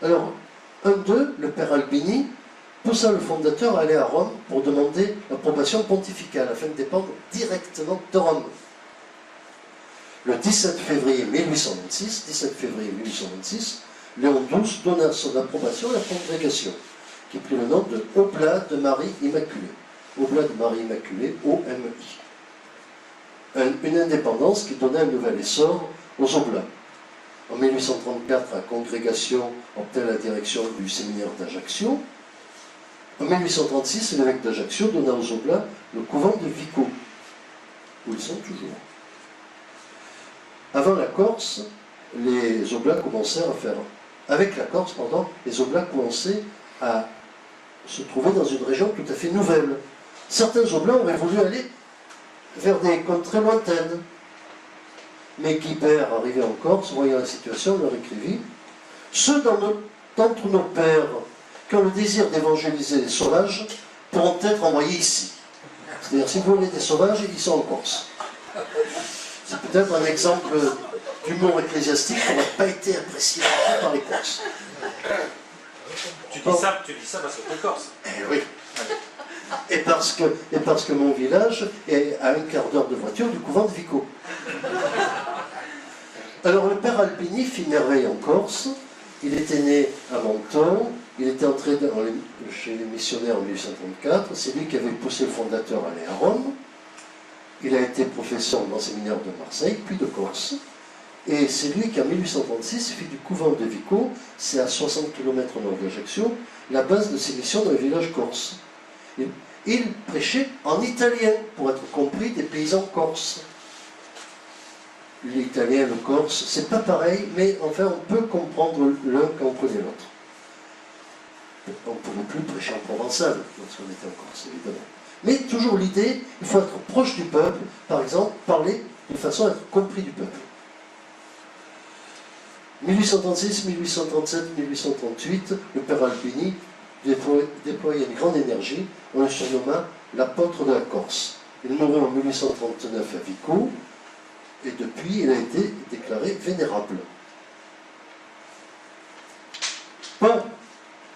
Alors, un d'eux, le père Albini, poussa le fondateur à aller à Rome pour demander l'approbation pontificale afin de dépendre directement de Rome. Le 17 février 1826, Léon XII donna son approbation à la congrégation, qui prit le nom de Oblats de Marie Immaculée. Oblats de Marie Immaculée, OMI. Une indépendance qui donnait un nouvel essor aux Oblats. En 1834, la congrégation obtint la direction du séminaire d'Ajaccio. En 1836, l'évêque d'Ajaccio donna aux Oblats le couvent de Vico, où ils sont toujours. Avant la Corse, les Oblats commencèrent à faire... Avec la Corse, les Oblats commençaient à se trouver dans une région tout à fait nouvelle. Certains Oblats auraient voulu aller vers des contrées lointaines. Mais Guibert, arrivé en Corse, voyant la situation, leur écrivit « Ceux d'entre nos pères qui ont le désir d'évangéliser les sauvages pourront être envoyés ici. » C'est-à-dire, si vous voulez des sauvages, ils sont en Corse. C'est peut-être un exemple d'humour ecclésiastique qui n'aurait pas été apprécié par les Corses. Tu dis ça parce que tu es Corse. Eh oui. Et parce que mon village est à un quart d'heure de voiture du couvent de Vico. Alors le père Albini fit merveille en Corse. Il était né à Menton. Il était entré chez les missionnaires en 1834. C'est lui qui avait poussé le fondateur à aller à Rome. Il a été professeur dans le séminaire de Marseille, puis de Corse. Et c'est lui qui, en 1836, fit du couvent de Vico, c'est à 60 km au nord d'Ajaccio, la base de ses missions dans le village corse. Il prêchait en italien pour être compris des paysans corses. L'italien, le corse, c'est pas pareil, mais enfin on peut comprendre l'un quand on connaît l'autre. On ne pouvait plus prêcher en provençal lorsqu'on était en Corse, évidemment. Mais toujours l'idée, il faut être proche du peuple, par exemple, parler de façon à être compris du peuple. 1836, 1837, 1838, le père Albini déploya une grande énergie, on le surnomma l'apôtre de la Corse. Il mourut en 1839 à Vico, et depuis il a été déclaré vénérable. Bon,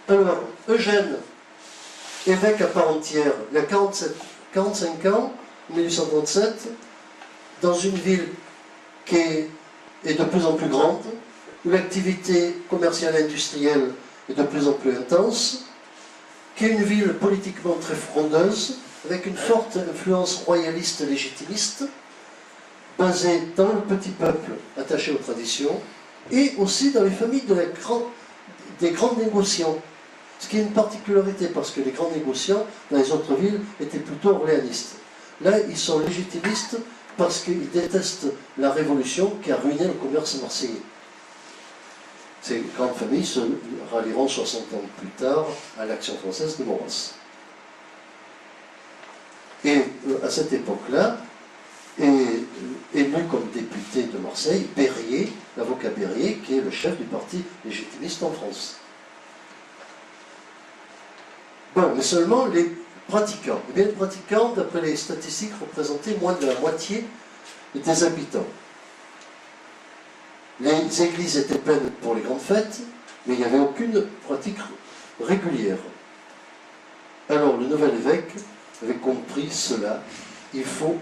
alors, Eugène, évêque à part entière, il a 45 ans, 1837, dans une ville qui est de plus en plus grande, où l'activité commerciale et industrielle est de plus en plus intense, qui est une ville politiquement très frondeuse, avec une forte influence royaliste légitimiste, basée dans le petit peuple attaché aux traditions, et aussi dans les familles des grands négociants. Ce qui est une particularité, parce que les grands négociants, dans les autres villes, étaient plutôt orléanistes. Là, ils sont légitimistes parce qu'ils détestent la révolution qui a ruiné le commerce marseillais. Ces grandes familles se rallieront 60 ans plus tard à l'Action française de Maurras. Et à cette époque-là, est élu comme député de Marseille Berryer, l'avocat Berryer, qui est le chef du parti légitimiste en France. Bon, mais seulement les pratiquants. Eh bien, les pratiquants, d'après les statistiques, représentaient moins de la moitié des habitants. Les églises étaient pleines pour les grandes fêtes, mais il n'y avait aucune pratique régulière. Alors, le nouvel évêque avait compris cela. Il faut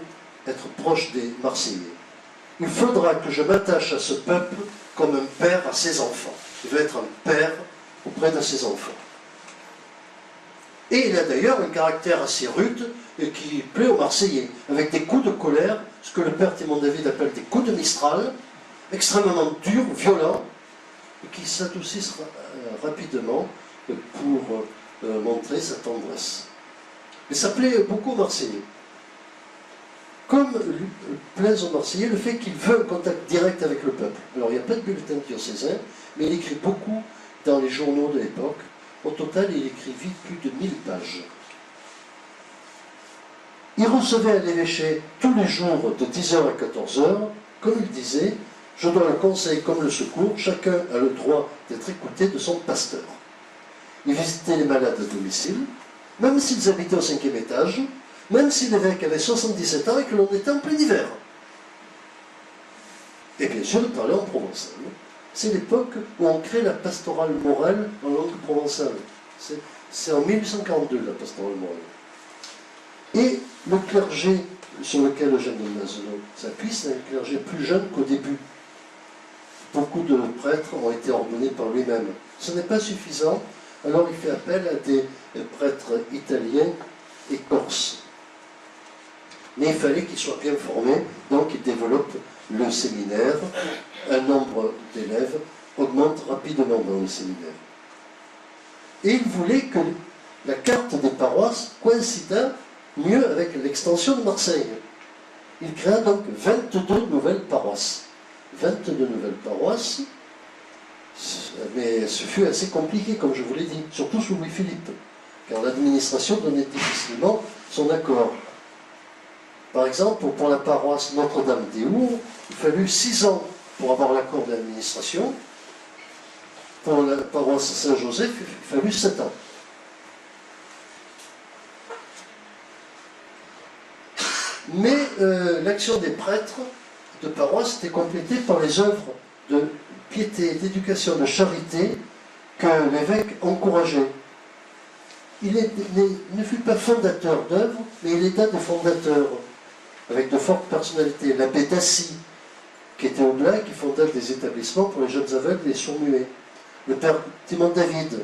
être proche des Marseillais. Il faudra que je m'attache à ce peuple comme un père à ses enfants. Il veut être un père auprès de ses enfants. Et il a d'ailleurs un caractère assez rude et qui plaît aux Marseillais, avec des coups de colère, ce que le père Timon David appelle des coups de Mistral, extrêmement durs, violents, et qui s'adoucissent rapidement pour montrer sa tendresse. Mais ça plaît beaucoup aux Marseillais. Comme plaise aux Marseillais le fait qu'il veut un contact direct avec le peuple. Alors il n'y a pas de bulletin diocésain, mais il écrit beaucoup dans les journaux de l'époque. Au total, il écrivit plus de 1000 pages. Il recevait à l'évêché tous les jours de 10h à 14h. Comme il disait, je dois le conseil comme le secours, chacun a le droit d'être écouté de son pasteur. Il visitait les malades à domicile, même s'ils habitaient au 5e étage, même si l'évêque avait 77 ans et que l'on était en plein hiver. Et bien sûr, il parlait en provençal. C'est l'époque où on crée la pastorale morale en langue provençale. C'est en 1842, la pastorale morale. Et le clergé sur lequel Eugène de Mazenot s'appuie, c'est un clergé plus jeune qu'au début. Beaucoup de prêtres ont été ordonnés par lui-même. Ce n'est pas suffisant, alors il fait appel à des prêtres italiens et corses. Mais il fallait qu'ils soient bien formés, donc il développe le séminaire. Un nombre d'élèves augmente rapidement dans le séminaire. Et il voulait que la carte des paroisses coïncidât mieux avec l'extension de Marseille. Il créa donc 22 nouvelles paroisses. 22 nouvelles paroisses, Mais ce fut assez compliqué, comme je vous l'ai dit, surtout sous Louis-Philippe, car l'administration donnait difficilement son accord. Par exemple, pour la paroisse Notre-Dame-des-Our, il fallut 6 ans pour avoir l'accord de l'administration. Pour la paroisse Saint-Joseph, il fallut 7 ans. Mais l'action des prêtres de paroisse était complétée par les œuvres de piété, d'éducation, de charité que l'évêque encourageait. Il ne fut pas fondateur d'œuvres, mais il aida des fondateurs avec de fortes personnalités. L'abbé Dassy, qui était au Blain, qui fonda des établissements pour les jeunes aveugles et les sourds-muets. Le père Timon David,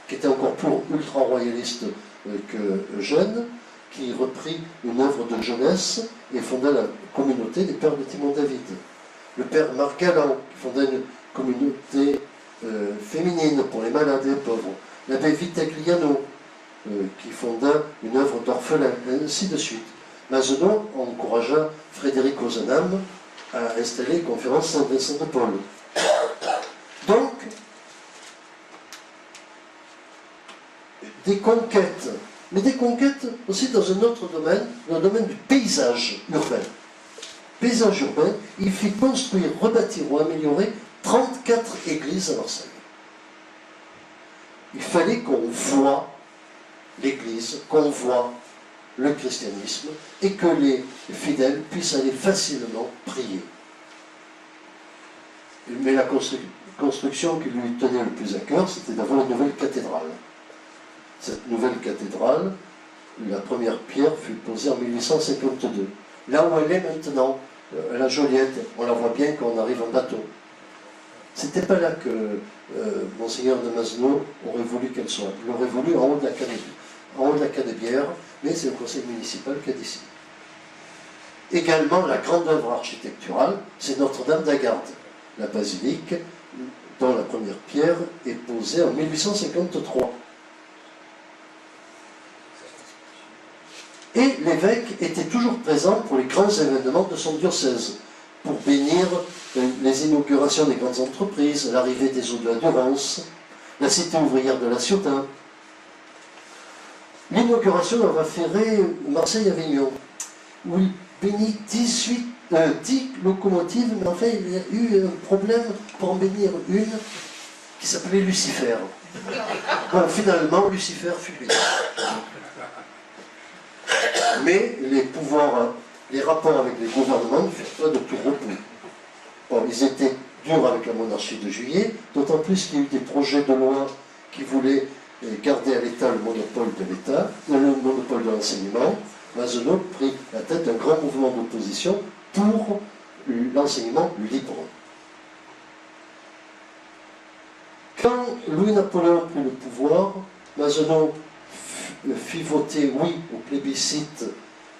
qui était encore plus ultra-royaliste que jeune, qui reprit une œuvre de jeunesse et fonda la communauté des pères de Timon David. Le père Marc Galland, qui fonda une communauté féminine pour les malades et les pauvres. L'abbé Vitagliano, qui fonda une œuvre d'orphelin, et ainsi de suite. Mazenot encouragea Frédéric Ozanam à installer une conférence Saint-Vincent de Paul. Donc, des conquêtes, mais des conquêtes aussi dans un autre domaine, dans le domaine du paysage urbain. Paysage urbain, il fit construire, rebâtir ou améliorer 34 églises à Marseille. Il fallait qu'on voie l'Église, qu'on voit le christianisme et que les fidèles puissent aller facilement prier. Mais la construction qui lui tenait le plus à cœur, c'était d'avoir une nouvelle cathédrale. Cette nouvelle cathédrale, la première pierre fut posée en 1852. Là où elle est maintenant, la Joliette, on la voit bien quand on arrive en bateau. C'était pas là que Monseigneur de Mazenot aurait voulu qu'elle soit. Il aurait voulu en haut de la Canebière, mais c'est le conseil municipal qui a décidé. Également, la grande œuvre architecturale, c'est Notre-Dame d'Agarde, la basilique, dont la première pierre est posée en 1853. Et l'évêque était toujours présent pour les grands événements de son diocèse, pour bénir les inaugurations des grandes entreprises, l'arrivée des eaux de la Durance, la cité ouvrière de la Ciotat, l'inauguration d'un voie ferrée Marseille-Avignon, où il bénit 10 locomotives, mais en fait il y a eu un problème pour en bénir une qui s'appelait Lucifer. Bon, finalement, Lucifer fut béni. Mais les pouvoirs, les rapports avec les gouvernements ne furent pas de tout repos. Bon, ils étaient durs avec la monarchie de Juillet, d'autant plus qu'il y a eu des projets de loi qui voulaient garder à l'État le monopole de l'État, le monopole de l'enseignement. Mazenot prit la tête d'un grand mouvement d'opposition pour l'enseignement libre. Quand Louis-Napoléon prit le pouvoir, Mazenot fit voter oui au plébiscite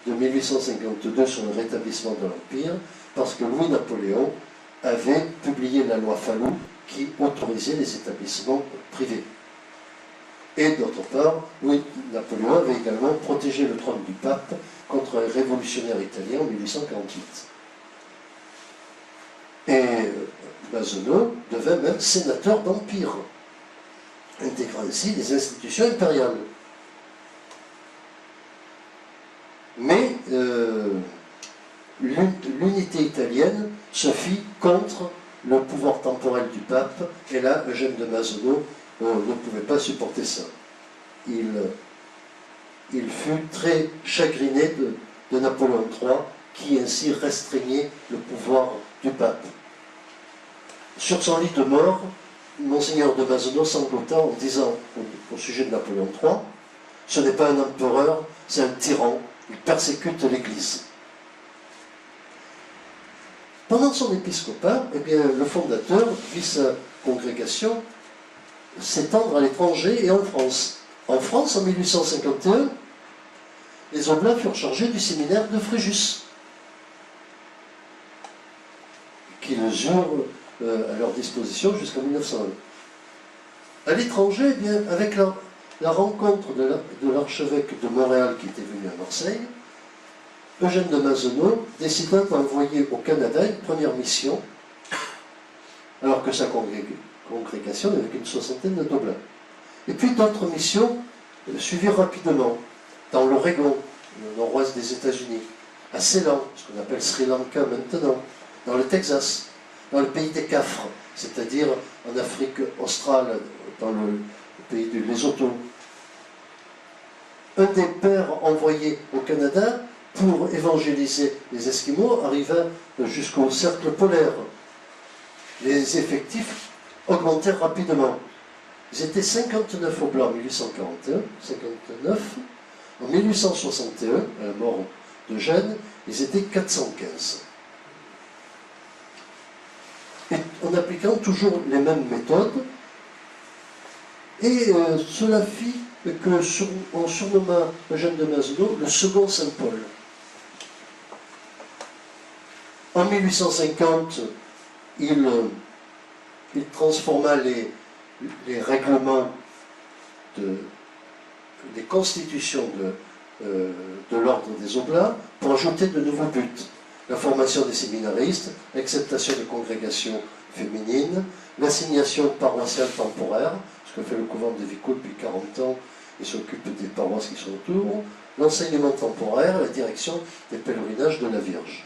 de 1852 sur le rétablissement de l'Empire, parce que Louis-Napoléon avait publié la loi Fallou qui autorisait les établissements privés. Et d'autre part, Louis-Napoléon avait également protégé le trône du pape contre un révolutionnaire italien en 1848. Et Mazenot devint même sénateur d'Empire, intégrant ainsi les institutions impériales. Mais l'unité italienne se fit contre le pouvoir temporel du pape, et là, Eugène de Mazenot ne pouvait pas supporter ça. Il fut très chagriné de Napoléon III, qui ainsi restreignait le pouvoir du pape. Sur son lit de mort, Monseigneur de Mazenot sanglota en disant au sujet de Napoléon III, « Ce n'est pas un empereur, c'est un tyran, il persécute l'Église. » Pendant son épiscopat, eh bien, le fondateur vit sa congrégation s'étendre à l'étranger et en France. En France, en 1851, les Oblats furent chargés du séminaire de Fréjus, qu'ils eurent à leur disposition jusqu'en 1901. À l'étranger, eh bien, avec la rencontre de l'archevêque de Montréal qui était venu à Marseille, Eugène de Mazenot décida d'envoyer au Canada une première mission, alors que sa congrégation avec une soixantaine d'oblats. Et puis d'autres missions suivirent rapidement, dans l'Oregon, le nord-ouest des États-Unis, à Ceylan, ce qu'on appelle Sri Lanka maintenant, dans le Texas, dans le pays des Cafres, c'est-à-dire en Afrique australe, dans le pays du Lesotho. Un des pères envoyés au Canada pour évangéliser les Esquimaux arriva jusqu'au cercle polaire. Les effectifs augmentèrent rapidement. Ils étaient 59 au blanc en 1841, 59. En 1861, à la mort d'Eugène, ils étaient 415. Et en appliquant toujours les mêmes méthodes, et cela fit qu'on surnomma Eugène de Mazenod le second Saint Paul. En 1850, il transforma les règlements des constitutions de l'ordre des Oblats pour ajouter de nouveaux buts. La formation des séminaristes, l'acceptation des congrégations féminines, l'assignation paroissiale temporaire, ce que fait le couvent de Vico depuis 40 ans, il s'occupe des paroisses qui sont autour, l'enseignement temporaire, la direction des pèlerinages de la Vierge.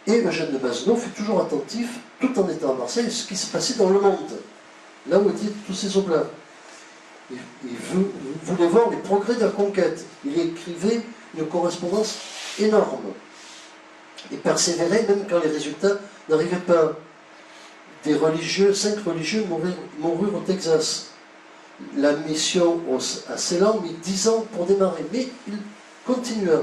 Et Eugène de Mazenod fut toujours attentif, tout en étant à Marseille, à ce qui se passait dans le monde, là où étaient tous ces oblats. Il voulait voir les progrès de la conquête. Il écrivait une correspondance énorme. Il persévérait même quand les résultats n'arrivaient pas. Des religieux, 5 religieux moururent au Texas. La mission à Ceylan mit 10 ans pour démarrer, mais il continua.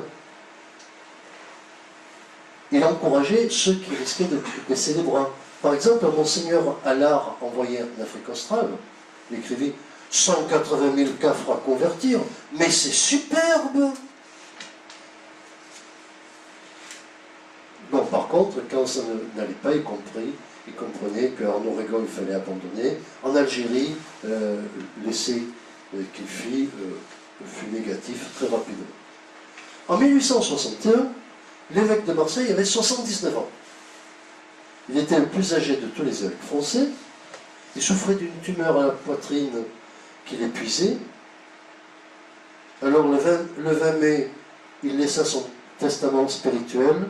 Il encourageait ceux qui risquaient de baisser les bras. Par exemple, Monseigneur Allard, envoyé en Afrique australe, il écrivait 180 000 cafres à convertir, mais c'est superbe! Bon, par contre, quand ça n'allait pas, il comprenait qu'en Oregon, il fallait abandonner. En Algérie, l'essai qu'il fit fut négatif très rapidement. En 1861, l'évêque de Marseille avait 79 ans. Il était le plus âgé de tous les évêques français. Il souffrait d'une tumeur à la poitrine qui l'épuisait. Alors, le 20 mai, il laissa son testament spirituel.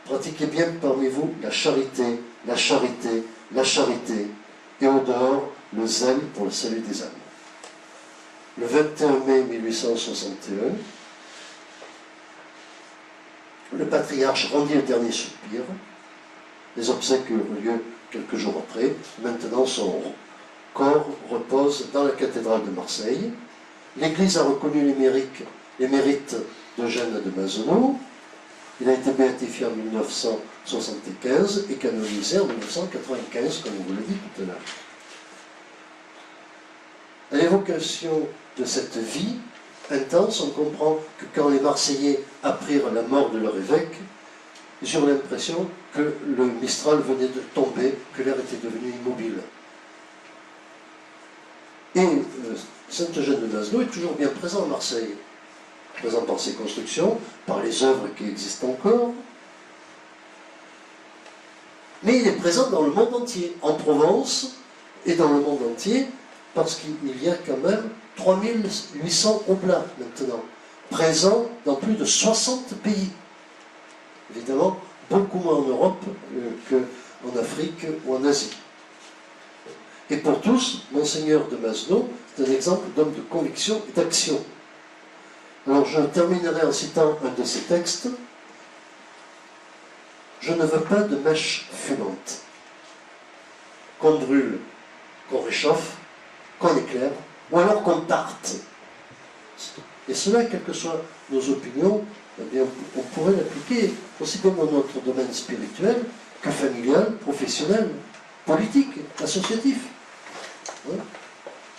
Pratiquez bien parmi vous la charité, la charité, la charité, et au dehors, le zèle pour le salut des âmes. Le 21 mai 1861, le patriarche rendit le dernier soupir. Les obsèques eurent lieu quelques jours après. Maintenant, son corps repose dans la cathédrale de Marseille. L'Église a reconnu les mérites d'Eugène de Mazenod. Il a été béatifié en 1975 et canonisé en 1995, comme on vous l'a dit tout à l'heure. À l'évocation de cette vie intense, on comprend que quand les Marseillais apprirent la mort de leur évêque, ils eurent l'impression que le Mistral venait de tomber, que l'air était devenu immobile. Et Saint-Eugène de Mazenod est toujours bien présent à Marseille, présent par ses constructions, par les œuvres qui existent encore, mais il est présent dans le monde entier, en Provence et dans le monde entier, parce qu'il y a quand même 3800 oblats maintenant, présents dans plus de 60 pays. Évidemment, beaucoup moins en Europe qu'en Afrique ou en Asie. Et pour tous, Monseigneur de Mazenod est un exemple d'homme de conviction et d'action. Alors je terminerai en citant un de ses textes. Je ne veux pas de mèche fumante. Qu'on brûle, qu'on réchauffe, qu'on éclaire, ou alors qu'on tarte. Et cela, quelles que soient nos opinions, eh bien, on pourrait l'appliquer aussi bien dans notre domaine spirituel que familial, professionnel, politique, associatif. Hein?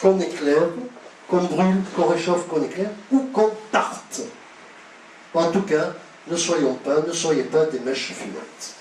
Qu'on éclaire, qu'on brûle, qu'on réchauffe, qu'on éclaire, ou qu'on tarte. En tout cas, ne soyez pas des mèches fumantes.